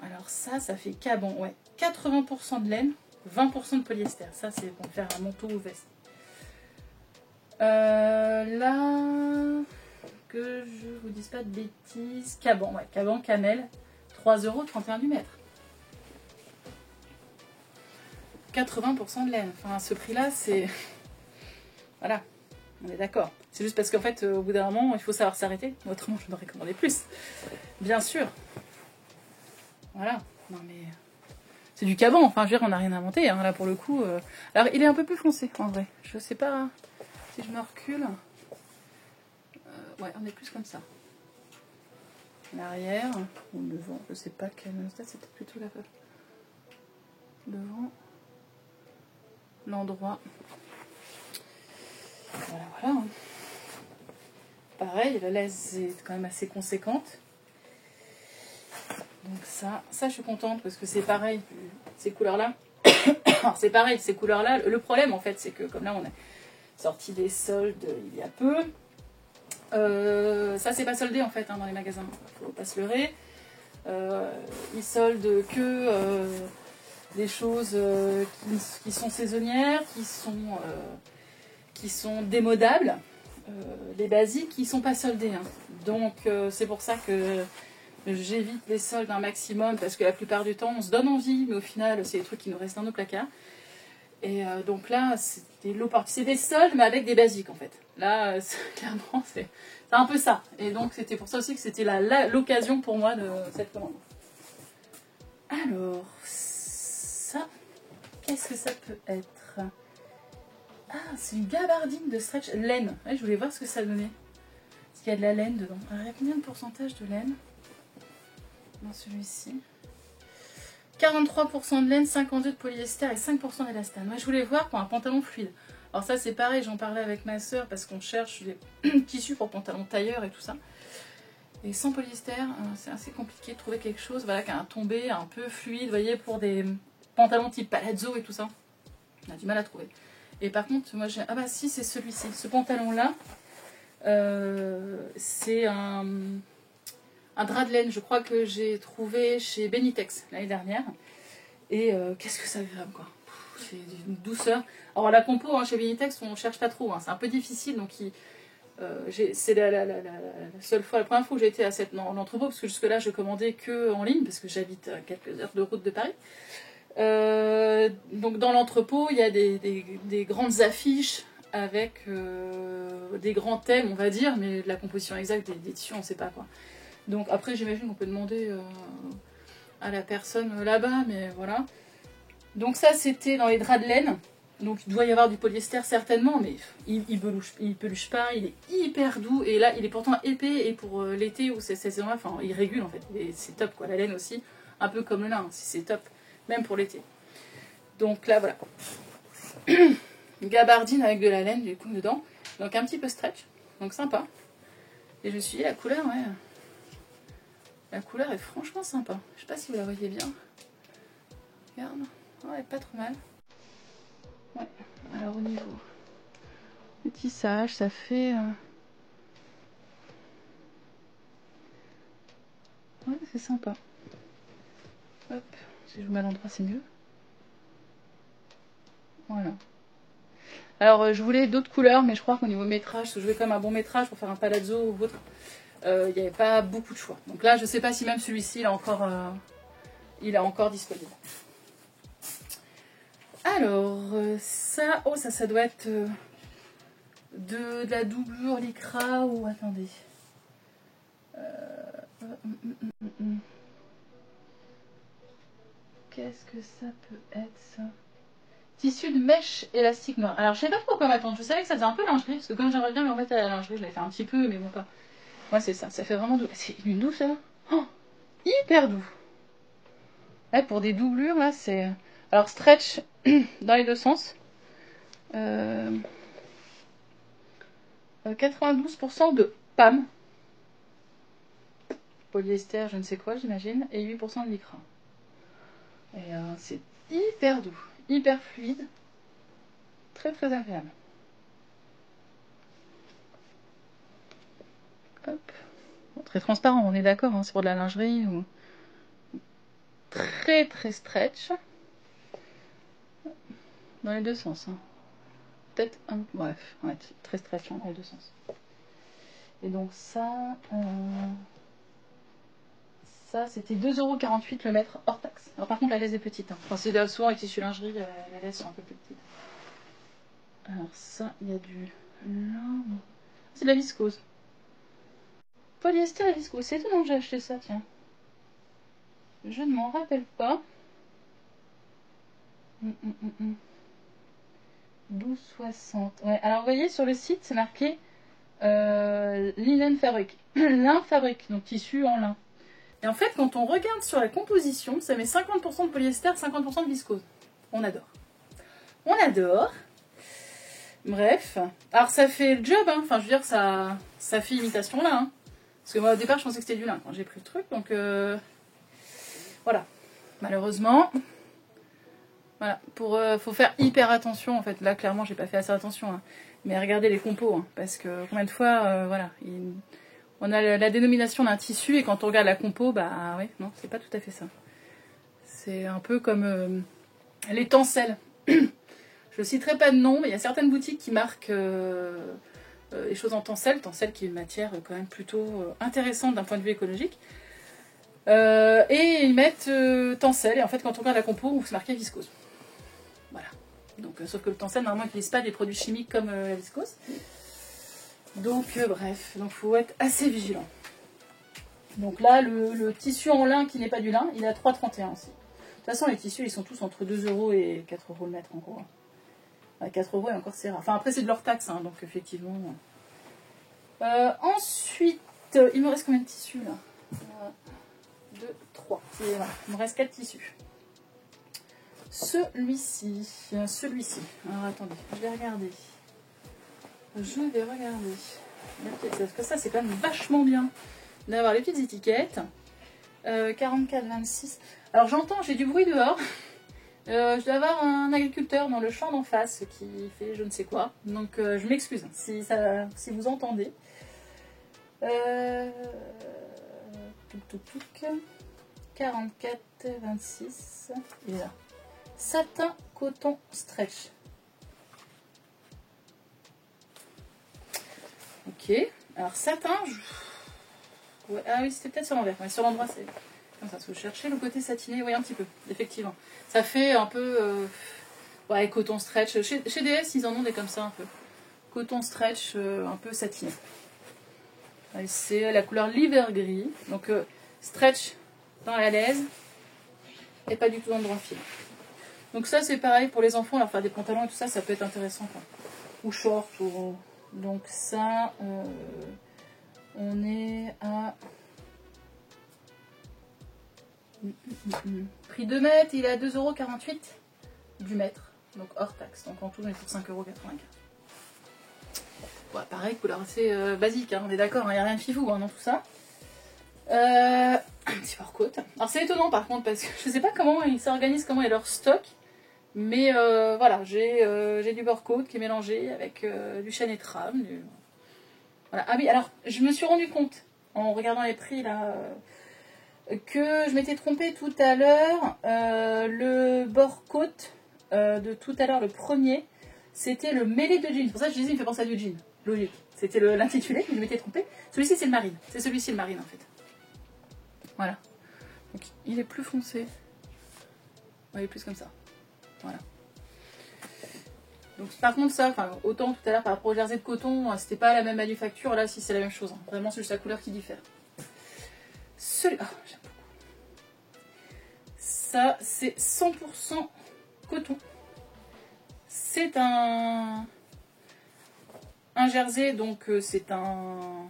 Alors ça fait Caban, ouais. 80% de laine, 20% de polyester. Ça, c'est pour faire un manteau ou veste. Là... que je vous dise pas de bêtises. Caban, ouais, Caban Camel, 3,31 € du mètre. 80% de laine. Enfin, ce prix-là, c'est... Voilà, on est d'accord. C'est juste parce qu'en fait, au bout d'un moment, il faut savoir s'arrêter. Autrement, je n'aurais commandé plus. Bien sûr. Voilà. Non, mais... c'est du Caban. Enfin, je veux dire, on n'a rien inventé. Hein, là, pour le coup... Alors, il est un peu plus foncé, en vrai. Je sais pas si je me recule... ouais, on est plus comme ça. L'arrière, ou le devant, je sais pas quel stade, c'était plutôt la devant, l'endroit. Voilà, voilà. Pareil, la laisse est quand même assez conséquente. Donc ça je suis contente parce que c'est pareil, ces couleurs-là. C'est pareil, ces couleurs-là. Le problème, en fait, c'est que comme là, on a sorti des soldes il y a peu. Ça c'est pas soldé en fait dans les magasins, faut pas se leurrer. Ils soldent que des choses qui sont saisonnières, qui sont démodables, les basiques qui sont pas soldés. Hein. Donc c'est pour ça que j'évite les soldes un maximum parce que la plupart du temps on se donne envie, mais au final c'est des trucs qui nous restent dans nos placards. Et donc là c'est des soldes mais avec des basiques en fait. Là, clairement, c'est un peu ça. Et donc, c'était pour ça aussi que c'était l'occasion pour moi de cette commande. Alors, ça, qu'est-ce que ça peut être? Ah, c'est une gabardine de stretch laine. Ouais, je voulais voir ce que ça donnait. Parce qu'il y a de la laine dedans. Alors, il y a combien de pourcentage de laine dans celui-ci? 43% de laine, 52% de polyester et 5% d'élastane. Moi, je voulais voir pour un pantalon fluide. Alors ça c'est pareil, j'en parlais avec ma soeur parce qu'on cherche des tissus pour pantalons tailleurs et tout ça. Et sans polyester, c'est assez compliqué de trouver quelque chose voilà, qui a un tombé un peu fluide, vous voyez, pour des pantalons type palazzo et tout ça. On a du mal à trouver. Et par contre, moi j'ai... Ah bah si, c'est celui-ci. Ce pantalon-là, c'est un drap de laine, je crois que j'ai trouvé chez Benitex l'année dernière. Et qu'est-ce que c'est agréable quoi. C'est une douceur. Alors la compo chez Benitex on cherche pas trop, hein. C'est un peu difficile donc C'est la seule fois, la première fois où j'ai été à l'entrepôt, parce que jusque-là, je commandais que en ligne, parce que j'habite à quelques heures de route de Paris. Donc dans l'entrepôt, il y a des grandes affiches avec des grands thèmes, on va dire, mais la composition exacte des tissus, on ne sait pas quoi. Donc après, j'imagine qu'on peut demander à la personne là-bas, mais voilà. Donc ça, c'était dans les draps de laine. Donc il doit y avoir du polyester certainement, mais il peluche pas, il est hyper doux. Et là, il est pourtant épais, et pour l'été ou ces saisons-là, enfin, il régule en fait. C'est top quoi, la laine aussi, un peu comme le lin, c'est top, même pour l'été. Donc là, voilà. Gabardine avec de la laine du coup dedans. Donc un petit peu stretch, donc sympa. Et je me suis dit, la couleur, ouais. La couleur est franchement sympa. Je sais pas si vous la voyez bien. Regarde. Ouais, pas trop mal. Ouais. Alors au niveau du tissage, ça fait... Ouais, c'est sympa. Hop. Si je vous mets à l'endroit, c'est mieux. Voilà. Alors je voulais d'autres couleurs, mais je crois qu'au niveau métrage, parce que je veux quand même un bon métrage pour faire un palazzo ou autre, il n'y avait pas beaucoup de choix. Donc là, je sais pas si même celui-ci, il est encore disponible. Alors, ça, oh ça doit être de la doublure lycra ou... Attendez. Qu'est-ce que ça peut être, ça? Tissu de mèche élastique noir. Alors, je sais pas trop quoi m'attendre. Je savais que ça faisait un peu lingerie, parce que comme j'aimerais bien me remettre à la lingerie, je l'avais fait un petit peu, mais bon, pas. Ouais, c'est ça. Ça fait vraiment doux. C'est une douceur. Oh, hyper doux. Là, pour des doublures, là, c'est... Alors, stretch dans les deux sens. 92% de PAM. Polyester, je ne sais quoi, j'imagine. Et 8% de lycra. Et c'est hyper doux. Hyper fluide. Très, très agréable. Hop. Bon, très transparent, on est d'accord, hein, c'est pour de la lingerie. Ou... Très, très stretch. Dans les deux sens. Hein. Peut-être un... Bref, ouais, très stretch hein, dans les deux sens. Et donc ça... Ça, c'était 2,48 € le mètre hors taxe. Alors par contre, la laisse est petite. Hein. Enfin, c'est souvent avec tissu lingerie, les laisses sont un peu plus petites. Alors ça, il y a du lin. C'est de la viscose. Polyester et viscose. C'est étonnant que j'ai acheté ça, tiens. Je ne m'en rappelle pas. 12,60. Ouais, alors vous voyez, sur le site, c'est marqué linen fabric. Lin fabric, donc tissu en lin. Et en fait, quand on regarde sur la composition, ça met 50% de polyester, 50% de viscose. On adore. On adore. Bref. Alors, ça fait le job, hein. Enfin, je veux dire, ça fait imitation lin. Hein. Parce que moi, au départ, je pensais que c'était du lin quand j'ai pris le truc. Donc, voilà. Malheureusement... Voilà, faut faire hyper attention en fait. Là, clairement, j'ai pas fait assez attention. Hein. Mais regardez les compos, hein, parce que combien de fois, voilà, on a la dénomination d'un tissu et quand on regarde la compo, bah oui, non, c'est pas tout à fait ça. C'est un peu comme les tencels. Je citerai pas de nom, mais il y a certaines boutiques qui marquent les choses en tencel. Tencel qui est une matière quand même plutôt intéressante d'un point de vue écologique. Et ils mettent tencel, et en fait, quand on regarde la compo, c'est marqué viscose. Voilà. Donc, sauf que le tencel, normalement, n'utilise pas des produits chimiques comme la viscose. Donc, bref, donc faut être assez vigilant. Donc là, le tissu en lin qui n'est pas du lin, il est à 3,31 aussi. De toute façon, les tissus, ils sont tous entre 2 € et 4 € le mètre, en gros. À 4 € et encore, c'est rare. Enfin, après, c'est de leur taxe, hein, donc effectivement. Ensuite, il me reste combien de tissus, là 2, 3. Et voilà, il me reste 4 tissus. Celui-ci. Alors attendez, je vais regarder. Parce que ça, c'est quand même vachement bien d'avoir les petites étiquettes. 44,26. Alors j'entends, j'ai du bruit dehors. Je dois avoir un agriculteur dans le champ d'en face qui fait je ne sais quoi. Donc je m'excuse si vous entendez. 44,26. Et là. Satin coton stretch. Ok, Ok. Alors satin, ouais, ah oui, c'était peut-être sur l'envers. Ouais, sur l'endroit, c'est comme ça. Parce que je cherchais le côté satiné, oui, un petit peu, effectivement. Ça fait un peu... Ouais, coton stretch. Chez DS, ils en ont des comme ça un peu. Coton stretch, un peu satiné. C'est la couleur liver gris. Donc stretch dans la laise et pas du tout dans le droit fil. Donc ça c'est pareil pour les enfants, leur faire des pantalons et tout ça, ça peut être intéressant quoi. Ou short ou... Donc ça on est à prix 2 mètres, il est à 2,48 € du mètre, donc hors taxe. Donc en tout on est pour 5,95 €. Ouais, pareil, couleur assez basique, hein, on est d'accord, il n'y a rien de fifou hein, dans tout ça. Un petit barcode. Alors c'est étonnant par contre parce que je sais pas comment ils s'organisent, comment est leur stock. Mais voilà, j'ai du barcode qui est mélangé avec du chêne et trame. Voilà. Ah oui, alors je me suis rendu compte en regardant les prix là que je m'étais trompée tout à l'heure. Le barcode de tout à l'heure, le premier, c'était le mêlé de jean. C'est pour ça que je disais, il me fait penser à du jean. Logique. C'était l'intitulé, mais je m'étais trompée. Celui-ci, c'est le marine. C'est celui-ci le marine en fait. Voilà. Donc il est plus foncé. Ouais, il est plus comme ça. Voilà. Donc par contre ça, enfin, autant tout à l'heure par rapport au jersey de coton, c'était pas la même manufacture, là si c'est la même chose. Hein. Vraiment c'est juste la couleur qui diffère. Celui-là, oh, j'aime beaucoup. Ça c'est 100% coton. C'est un jersey, donc c'est un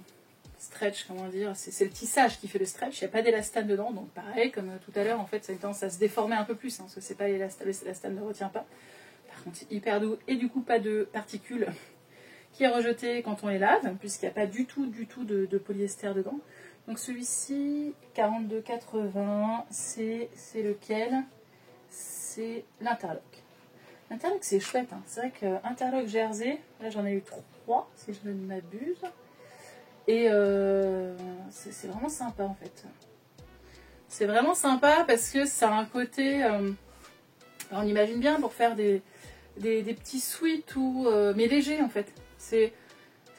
stretch, comment dire, c'est le tissage qui fait le stretch, il n'y a pas d'élastane dedans, donc pareil, comme tout à l'heure, en fait, ça a tendance à se déformer un peu plus, hein, parce que c'est pas l'élastane ne retient pas. Par contre, c'est hyper doux, et du coup, pas de particules qui est rejeté quand on les lave, puisqu'il n'y a pas du tout de polyester dedans. Donc celui-ci, 42,80, c'est lequel? C'est l'Interlock. L'Interlock, c'est chouette, hein. C'est vrai que Interlock jersey, là j'en ai eu 3, si je ne m'abuse. Et c'est vraiment sympa en fait. C'est vraiment sympa parce que ça a un côté... on imagine bien pour faire des petits sweats ou, mais légers en fait. Ce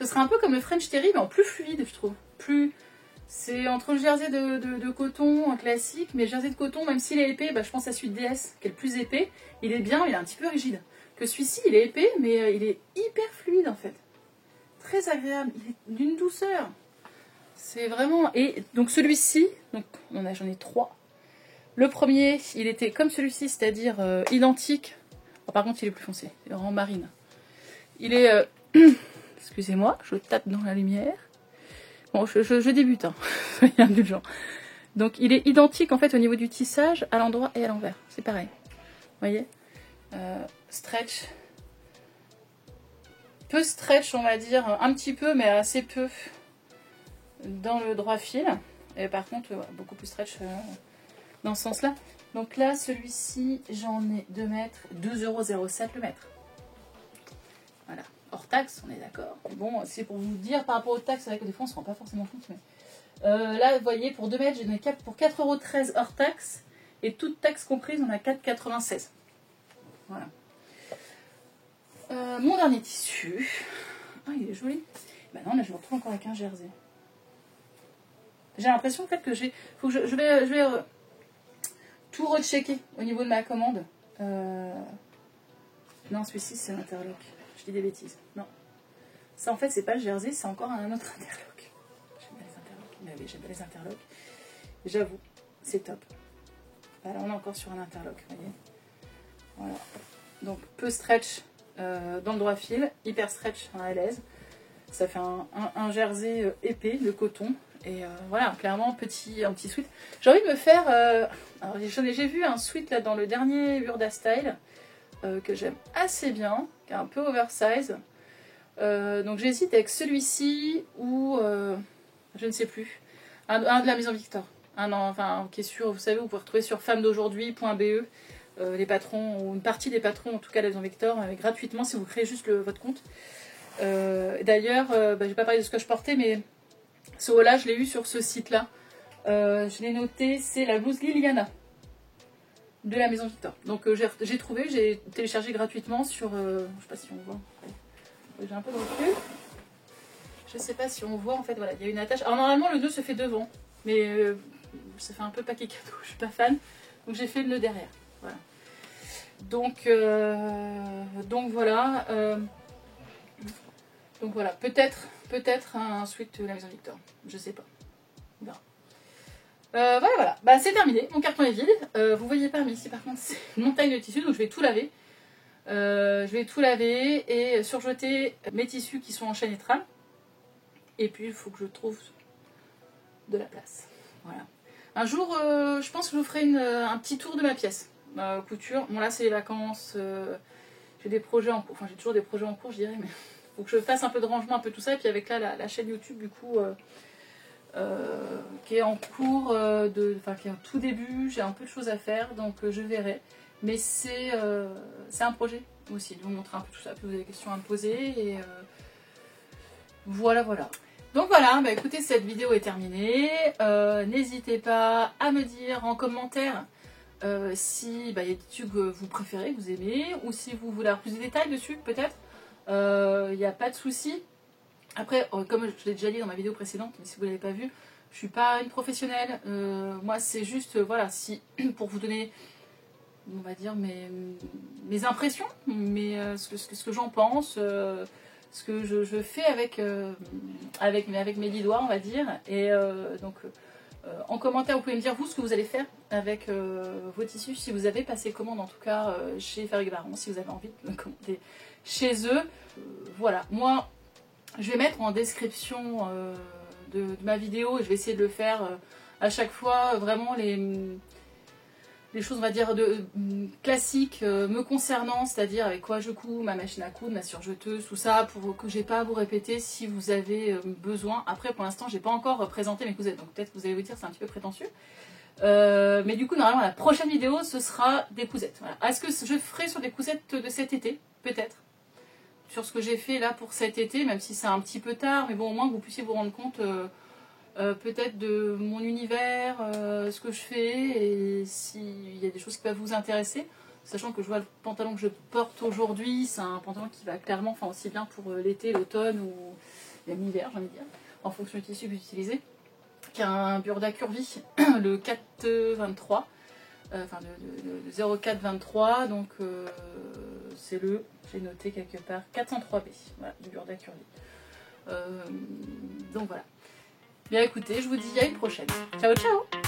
serait un peu comme le French Terry mais en plus fluide je trouve. C'est entre le jersey de coton classique, mais le jersey de coton, même s'il est épais, bah, je pense à celui de DS qui est le plus épais. Il est bien, il est un petit peu rigide. Que celui-ci il est épais mais il est hyper fluide en fait. Très agréable, il est d'une douceur. C'est vraiment... Et donc celui-ci, donc j'en ai 3. Le premier, il était comme celui-ci, c'est-à-dire identique. Oh, par contre, il est plus foncé, il est en marine. Il est... Excusez-moi, je tape dans la lumière. Bon, je débute, hein. Soyez indulgents. Donc il est identique en fait au niveau du tissage, à l'endroit et à l'envers. C'est pareil. Vous voyez, stretch. Peu stretch, on va dire, un petit peu, mais assez peu dans le droit fil. Et par contre, beaucoup plus stretch dans ce sens-là. Donc là, celui-ci, j'en ai 2 mètres, 2,07 € le mètre. Voilà. Hors taxe, on est d'accord. Bon, c'est pour vous dire par rapport aux taxes, c'est vrai que des fois on ne se rend pas forcément compte. Mais... là, vous voyez, pour 2 mètres, j'ai donné pour 4,13 € hors taxe. Et toute taxe comprise, on a 4,96 €. Voilà. Mon dernier tissu. Ah, il est joli. Bah non, là, je me retrouve encore avec un jersey. J'ai l'impression en fait que faut que je vais tout rechecker au niveau de ma commande. Non, celui-ci, c'est l'Interlock. Je dis des bêtises. Non. Ça, en fait, c'est pas le jersey, c'est encore un autre Interlock. J'aime bien les Interlocks. Mais oui, j'aime bien les Interlocks. J'avoue, c'est top. Voilà, on est encore sur un Interlock, vous voyez. Voilà. Donc, peu stretch dans le droit fil, hyper stretch dans la laise. Ça fait un jersey épais de coton. Et voilà, clairement, un petit sweat. J'ai envie de me faire... alors, j'ai vu un sweat là dans le dernier Burda Style que j'aime assez bien, qui est un peu oversize. Donc j'hésite avec celui-ci ou je ne sais plus, un de la Maison Victor, enfin qui est sur, vous savez, vous pouvez retrouver sur femmedaujourd'hui.be les patrons ou une partie des patrons en tout cas de la Maison Victor gratuitement si vous créez juste votre compte. D'ailleurs, je vais pas parler de ce que je portais, mais ce haut-là je l'ai eu sur ce site-là. Je l'ai noté, c'est la blouse Liliana de la Maison Victor. Donc j'ai trouvé, j'ai téléchargé gratuitement sur, je sais pas si on voit. J'ai un peu de recul. Je sais pas si on voit en fait, voilà, il y a une attache. Alors normalement le nœud se fait devant, mais ça fait un peu paquet cadeau, je suis pas fan. Donc j'ai fait le nœud derrière, voilà. Donc voilà. Donc voilà, peut-être un sweat la Maison Victor, je sais pas. On verra. Voilà. Bah, c'est terminé, mon carton est vide. Vous voyez pas, mais ici par contre c'est une montagne de tissus, donc je vais tout laver. Je vais tout laver et surjeter mes tissus qui sont en chaîne et trame. Et puis il faut que je trouve de la place. Voilà. Un jour, je pense que je vous ferai un petit tour de ma pièce. Couture. Bon là c'est les vacances. J'ai des projets en cours. Enfin j'ai toujours des projets en cours je dirais, mais il faut que je fasse un peu de rangement, un peu tout ça. Et puis avec là la chaîne YouTube du coup qui est en cours, enfin qui est en tout début. J'ai un peu de choses à faire donc je verrai. Mais c'est un projet aussi de vous montrer un peu tout ça. Puis vous avez des questions à me poser et voilà. Donc voilà, bah écoutez, cette vidéo est terminée. N'hésitez pas à me dire en commentaire si y a des tissus que vous préférez, que vous aimez, ou si vous voulez avoir plus de détails dessus, peut-être. Il n'y a pas de souci. Après, comme je l'ai déjà dit dans ma vidéo précédente, mais si vous ne l'avez pas vu, je ne suis pas une professionnelle. Moi, c'est juste, voilà, si pour vous donner, on va dire, mes impressions, ce que j'en pense. Ce que je fais avec mes 10 doigts, on va dire. Et donc, en commentaire, vous pouvez me dire, vous, ce que vous allez faire avec vos tissus, si vous avez passé commande, en tout cas, chez Fabrik Baron, si vous avez envie de commander chez eux. Voilà, moi, je vais mettre en description de ma vidéo, et je vais essayer de le faire à chaque fois, vraiment les choses, on va dire, classiques me concernant, c'est-à-dire avec quoi je couds, ma machine à coudre, ma surjeteuse, tout ça, pour que j'ai pas à vous répéter si vous avez besoin. Après, pour l'instant, j'ai pas encore présenté mes cousettes, donc peut-être que vous allez vous dire c'est un petit peu prétentieux. Mais du coup, normalement, la prochaine vidéo, ce sera des cousettes. Voilà. Est-ce que je ferai sur des cousettes de cet été? Peut-être. Sur ce que j'ai fait là pour cet été, même si c'est un petit peu tard, mais bon, au moins que vous puissiez vous rendre compte... peut-être de mon univers, ce que je fais et s'il y a des choses qui peuvent vous intéresser, sachant que je vois le pantalon que je porte aujourd'hui, c'est un pantalon qui va clairement, enfin aussi bien pour l'été, l'automne ou même l'hiver, j'ai envie de dire, en fonction du tissu que vous utilisez, qui a un Burda Curvy, le 423, enfin le 0423, donc c'est j'ai noté quelque part, 403B, voilà, du Burda Curvy. Donc voilà. Bien écoutez, je vous dis à une prochaine. Ciao ciao!